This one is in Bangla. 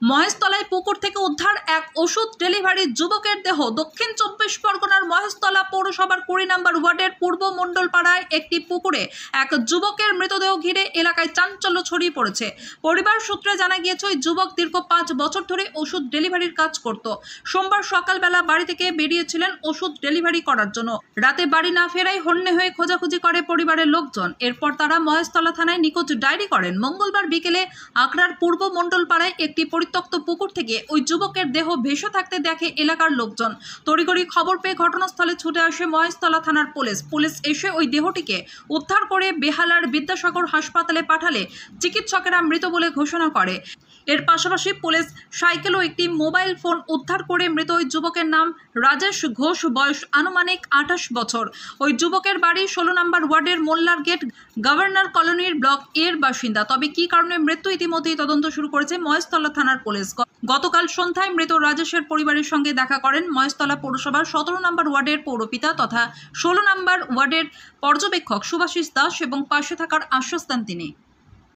মহেশতলায় পুকুর থেকে উদ্ধার এক ওষুধ ডেলিভারি যুবকের দেহ। দক্ষিণ 24 পরগনার মহেশতলা পৌরসভার 20 নম্বর ওয়ার্ডের পূর্ব মণ্ডলপাড়ায় একটি পুকুরে এক যুবকের মৃতদেহ ঘিরে এলাকায় চাঞ্চল্য ছড়িয়ে পড়েছে। পরিবার সূত্রে জানা গিয়েছে, ওই যুবক দীর্ঘ 5 বছর ধরে ওষুধ ডেলিভারির কাজ করত। সোমবার সকালবেলা বাড়ি থেকে বেরিয়েছিলেন ওষুধ ডেলিভারি করার জন্য। রাতে বাড়ি না ফেরায় হন্যে হয়ে খোঁজাখুঁজি করে পরিবারের লোকজন। এরপর তারা মহেশতলা থানায় নিখোঁজ ডায়েরি করেন। মঙ্গলবার বিকেলে আখড়ার পূর্ব মণ্ডলপাড়ায় একটি পরিত্যক্ত পুকুর থেকে ওই যুবকের দেহ ভেসে থাকতে দেখে এলাকার লোকজন। তড়িঘড়ি খবর পেয়ে ঘটনাস্থলে ছুটে আসে মহেশতলা থানার পুলিশ এসে ওই দেহটিকে উদ্ধার করে বেহালার বিদ্যাসাগর হাসপাতালে পাঠালে চিকিৎসকেরা মৃত বলে ঘোষণা করে। এর পাশাপাশি পুলিশ সাইকেল ও একটি মোবাইল ফোন উদ্ধার করে মৃত ওই যুবকের নাম রাজেশ ঘোষ, বয়স আনুমানিক 28 বছর। ওই যুবকের বাড়ি 16 নম্বর ওয়ার্ডের মোল্লার গেট গভর্নর কলোনির ব্লক এর বাসিন্দা। তবে কি কারণে মৃত্যু ইতিমধ্যেই তদন্ত শুরু করেছে মহেশতলা থানার পুলিশ। গতকাল সন্ধ্যায় মৃত রাজেশের পরিবারের সঙ্গে দেখা করেন মহেশতলা পৌরসভার 17 নম্বর ওয়ার্ডের পৌরপিতা তথা 16 নম্বর ওয়ার্ডের পর্যবেক্ষক শুভাশিস দাস এবং পাশে থাকার আশ্বাস দেন তিনি।